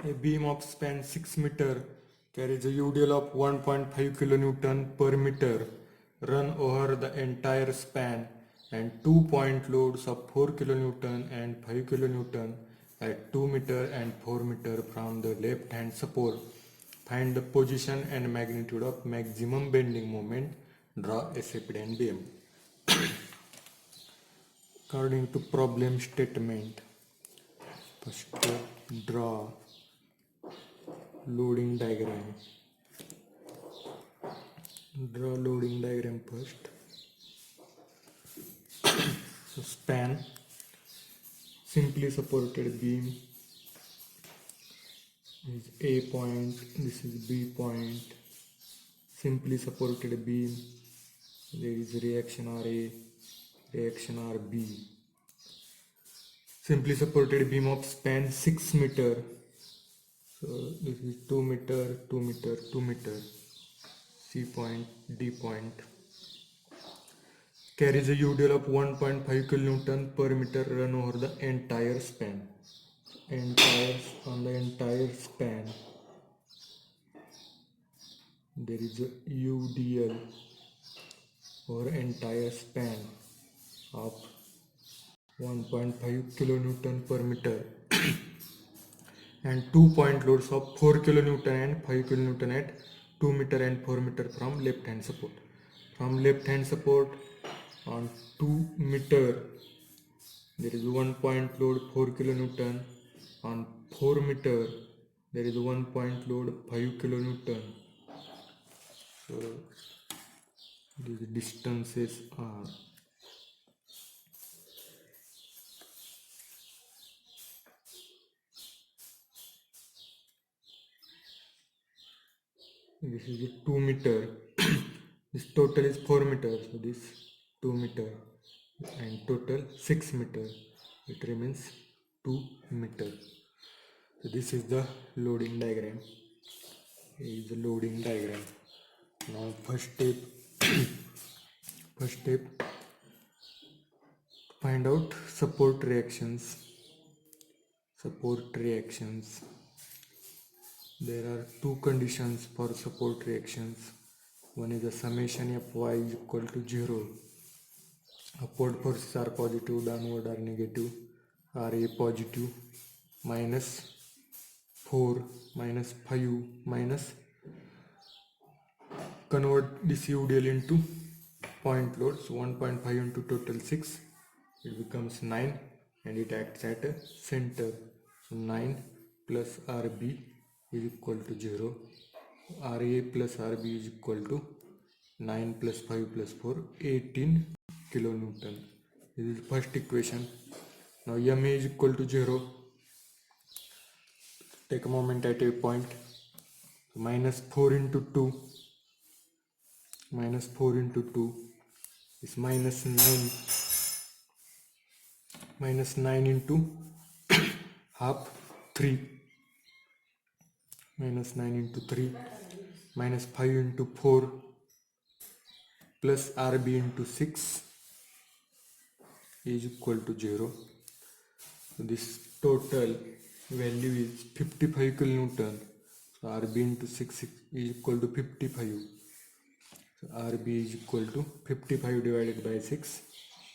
A beam of span 6 meter carries a UDL of 1.5 kilonewton per meter run over the entire span and 2-point loads of 4 kilonewton and 5 kilonewton at 2 meter and 4 meter from the left hand support. Find the position and magnitude of maximum bending moment. Draw SFD and BMD. According to problem statement, first draw loading diagram. Draw loading diagram first. So span, simply supported beam is A point, this is B point, simply supported beam, there is reaction RA, reaction RB. Simply supported beam of span 6 meter. So this is 2 meter, 2 meter, 2 meter, C point, D point. Carries a UDL of 1.5 kilonewton per meter run over the entire span. On the entire span, there is a UDL over entire span of 1.5 kilonewton per meter and 2-point loads of 4 kilonewton and 5 kilonewton at 2 meter and 4 meter from left hand support. From left hand support on 2 meter there is 1-point load 4 kilonewton. On 4 meter there is 1-point load 5 kilonewton. So these distances are this is a 2 meter. This total is 4 meters. So this 2 meter and total 6 meter. It remains 2 meter. So this is the loading diagram. Here is the loading diagram. Now first step, find out support reactions. Support reactions. There are two conditions for support reactions. One is the summation Fy is equal to 0. Upward forces are positive, downward are negative. Ra positive, minus 4, minus 5, minus convert this UDL into point load. So 1.5 into total 6, it becomes 9 and it acts at a center. So 9 plus RB is equal to 0. RA plus RB is equal to 9 plus 5 plus 4, 18 kilonewton. This is first equation. Now MA is equal to 0. Take a moment at a point. So minus 4 into 2. Minus 4 into 2 is minus 9. Minus 9 into half 3. Minus 9 into 3. Minus 5 into 4. Plus RB into 6 is equal to 0. So this total value is 55 kilonewton. So RB into 6 is equal to 55. So RB is equal to 55 divided by 6,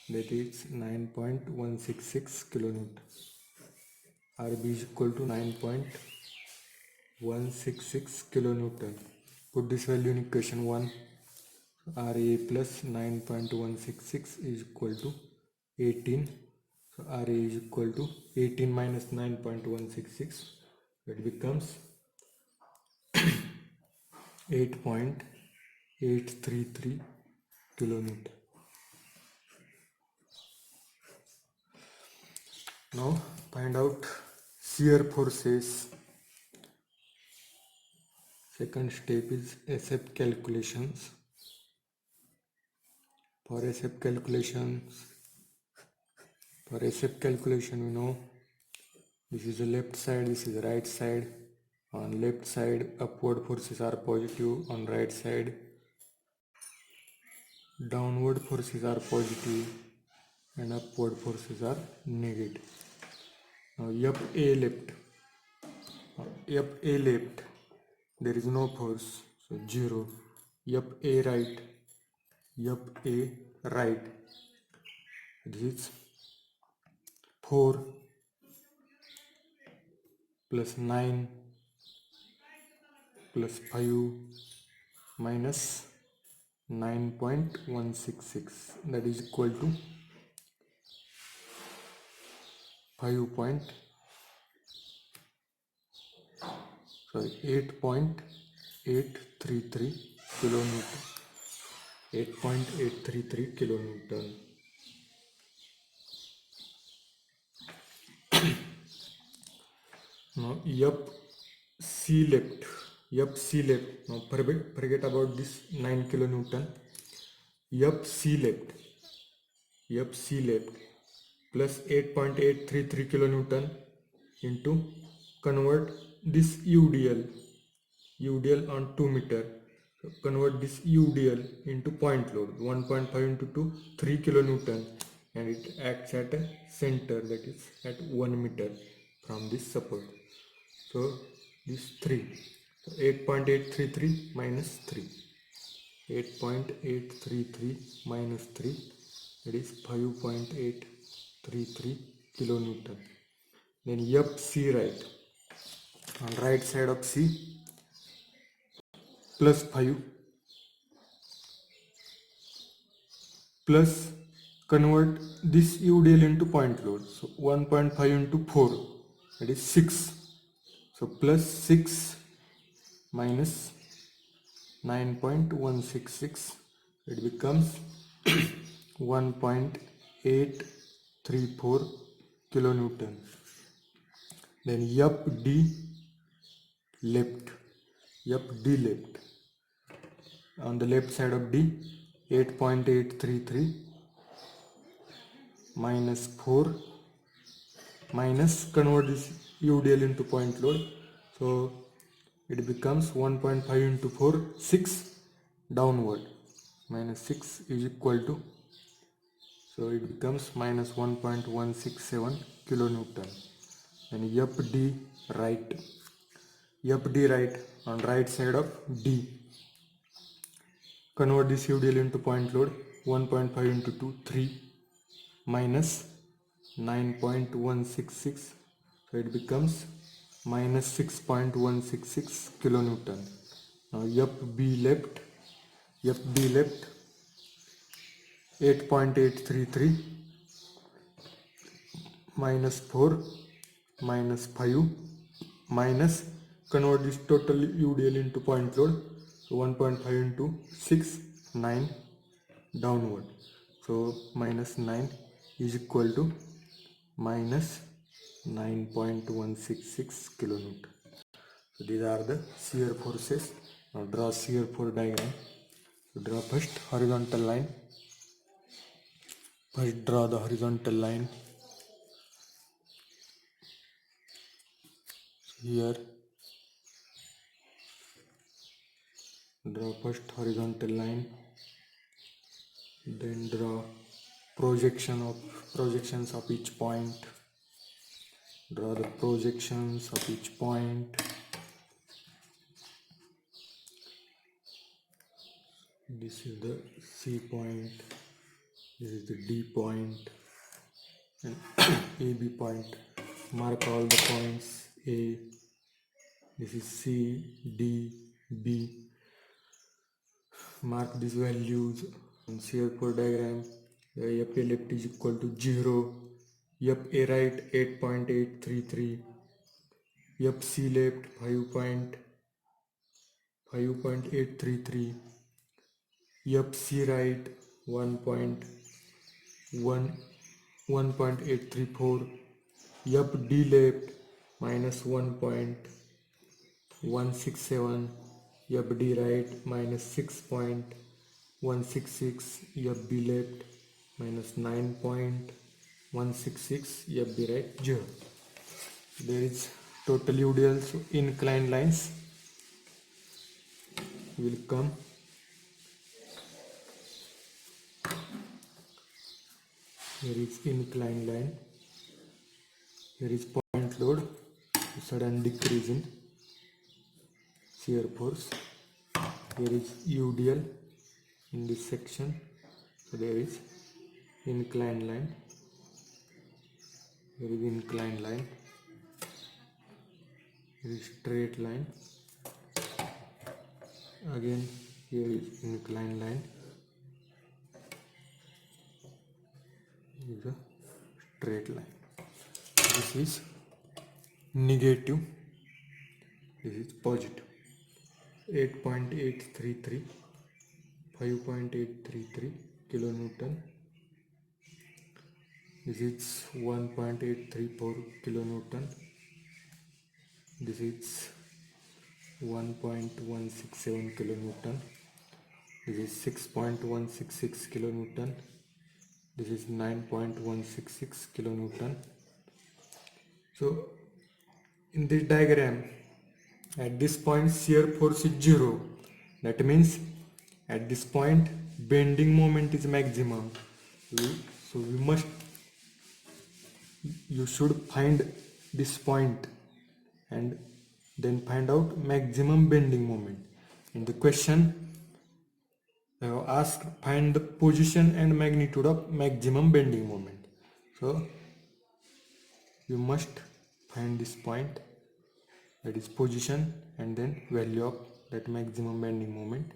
that is 9.166 kilonewton. RB is equal to 9.166 kilonewton. Put this value in equation 1. RA plus 9.166 is equal to 18. So RA is equal to 18 minus 9.166. It becomes 8.833 kilonewton. Now find out shear forces. Second step is SF calculations. For SF calculation we know this is the left side, this is the right side. On left side upward forces are positive, on right side downward forces are positive and upward forces are negative. Now FA left, FA left, there is no force, so 0. FA right, FA right, this is 4 plus 9 plus 5 minus 9.166, that is equal to 8.833 kilonewton. 8.833 kilonewton. Now FC left. Now forget about this 9 kilonewton. FC left plus 8.833 kilonewton into convert this UDL on 2 meter. So convert this UDL into point load, 1.5 into 2, 3 kilonewton, and it acts at a center, that is at 1 meter from this support. So this 3, so 8.833 minus 3, 8.833 minus 3, that is 5.833 kilonewton. Then FC right, on right side of C, plus 5 plus convert this UDL into point load, so 1.5 into 4, that is 6, so plus 6 minus 9.166, it becomes 1.834 kilonewton. Then left on the left side of D, 8.833 minus 4 minus convert this UDL into point load, so it becomes 1.5 into 4, 6 downward, minus 6 is equal to, so it becomes minus 1.167 kilonewton. And FD right on right side of D, convert this UDL into point load, 1.5 into 2, 3 minus 9.166, so it becomes minus 6.166 kilonewton. Now FB left 8.833 minus 4 minus 5 minus convert this total UDL into point load, so 1.5 into 6, 9 downward, so minus 9 is equal to minus 9.166 kilonewton. So these are the shear forces. Now draw shear force diagram. So draw first horizontal line. First draw the horizontal line. Here draw first horizontal line, then draw projections of each point. Draw the projections of each point. This is the C point, this is the D point, and AB point. Mark all the points A. This is C, D, B. Mark these values on shear force diagram. FA left is equal to 0. FA right 8.833. FC left 5.833. FC right 1.834. FD left minus 1.167. FD right minus 6.166. FB left minus 9.166. FB right 0. There is total UDL, so inclined lines will come. Here is inclined line. Here is point load, sudden decrease in shear force. Here is UDL in this section. So there is inclined line. Here is inclined line. Here is straight line. Again here is inclined line. Here is a straight line. This is negative. This is positive. 8.833, 5.833 kilonewton. This is 1.834 kilonewton. This is 1.167 kilonewton. This is 6.166 kilonewton. This is 9.166 kilonewton. So in this diagram, at this point shear force is 0. That means at this point bending moment is maximum. So you should find this point and then find out maximum bending moment. In the question I have asked find the position and magnitude of maximum bending moment. So you must find this point, that is position, and then value of that maximum bending moment.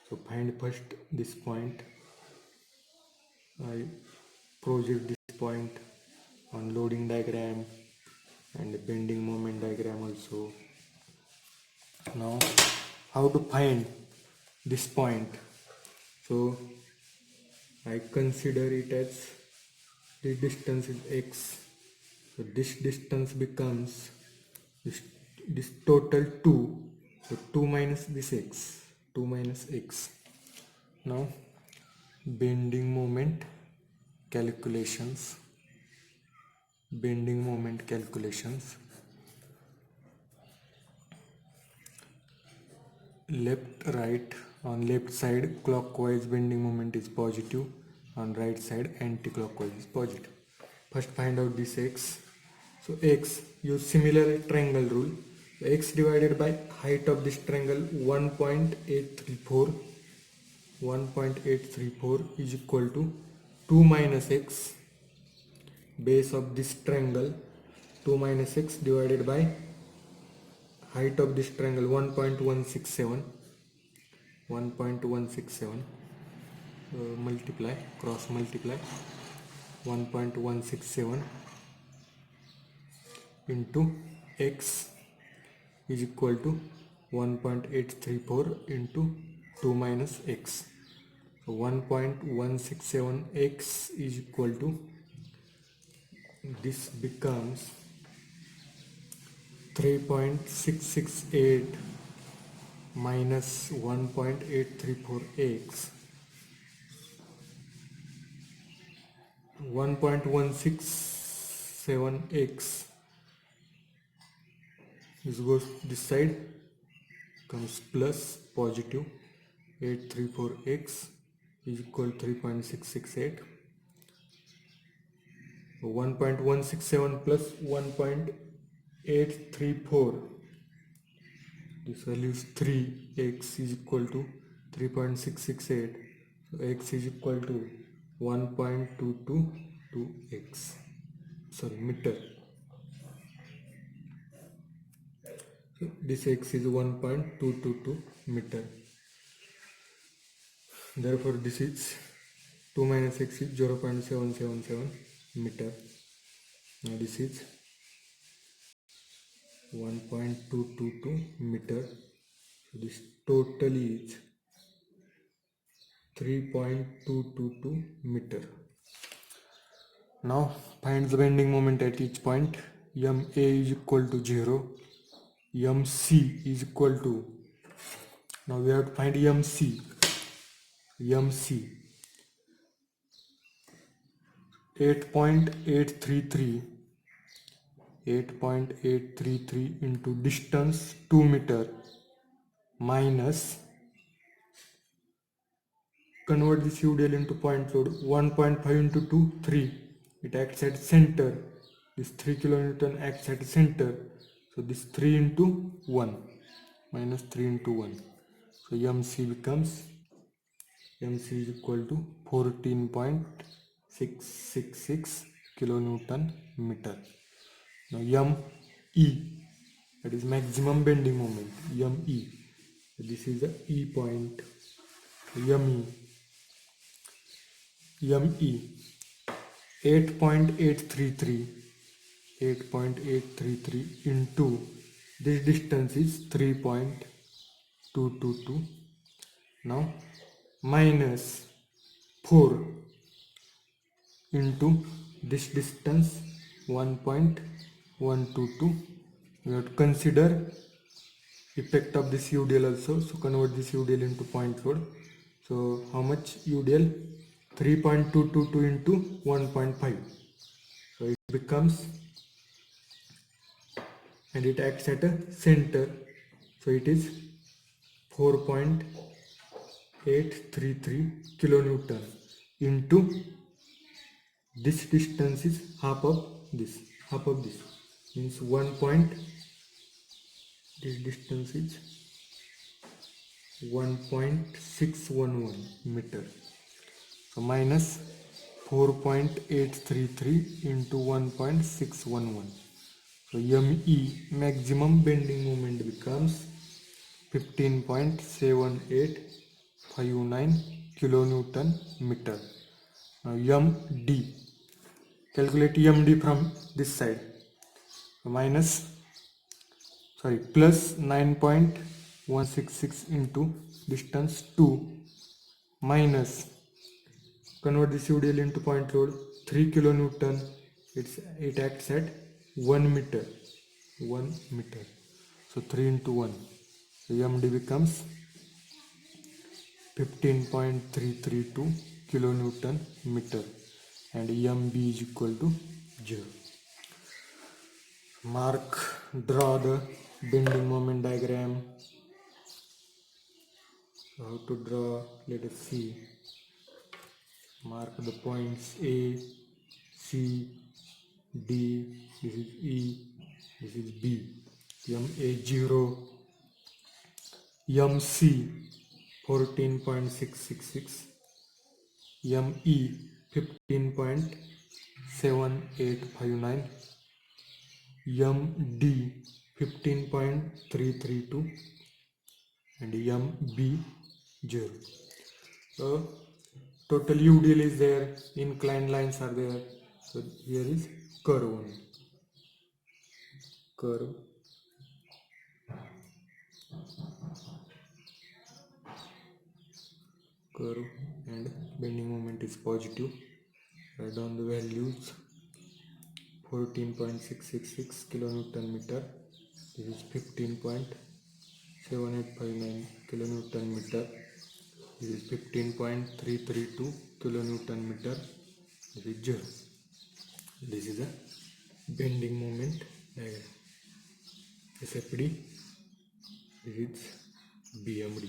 So find first this point. I project this point on loading diagram and bending moment diagram also. Now how to find this point? So I consider it as the distance is x. So this distance becomes this total 2. So 2 minus this x. 2 minus x. Now bending moment calculations. Bending moment calculations. Left, right. On left side clockwise bending moment is positive. On right side anti-clockwise is positive. First find out this x. So x, use similar triangle rule. So x divided by height of this triangle 1.834. 1.834 is equal to 2 minus x. Base of this triangle 2 minus x divided by height of this triangle 1.167. 1.167 multiply, cross multiply. 1.167 into x is equal to 1.834 into 2 minus x. So 1.167x is equal to, this becomes 3.668 minus 1.834x. 1.167x this goes this side, comes plus positive 834x is equal to 3.668. 1.167 plus 1.834, this value is 3, x is equal to 3.668. So x is equal to 1.222x, sorry, meter. So this x is 1.222 meter. Therefore this is 2 minus x is 0.777 meter. Now this is 1.222 meter. So this total is 3.222 meter. Now find the bending moment at each point. MA is equal to 0. MC is equal to, now we have to find MC. MC 8.833 into distance 2 meter minus, convert this UDL into point load, 1.5 into 2, 3. It acts at center. This 3 kilonewton acts at center. So this 3 into 1. minus 3 into 1. So MC becomes, MC is equal to 14.666 kilonewton meter. Now ME, that is maximum bending moment, ME. This is the E point, ME. ME 8.833 into this distance is 3.222. Now minus 4 into this distance 1.122. We have to consider effect of this UDL also, so convert this UDL into point load. So how much UDL? 3.222 into 1.5. So it becomes, and it acts at a center, so it is 4.833 kilonewton into this distance is half of this, means 1 point, this distance is 1.611 meter. So minus 4.833 into 1.611. So ME, maximum bending moment, becomes 15.7859 kilonewton meter. Now MD, calculate MD from this side. Plus 9.166 into distance 2 minus, convert this UDL into point load, 3 kilonewton, it acts at 1 meter. So 3 into 1. So MD becomes 15.332 kilonewton meter and MB is equal to 0. Draw the bending moment diagram. So how to draw? Let us see. Mark the points A, C, D. This is E. This is B. MA0, MC 14.666, ME 15.7859, MD 15.332 and MB 0. So total UDL is there, inclined lines are there. So here is curve only. Curve and bending moment is positive. Write down the values. 14.666 kilonewton meter. This is 15.7859 kilonewton meter. This is 15.332 kilonewton meter. This is 0. This is a bending moment diagram. SFD. This is BMD.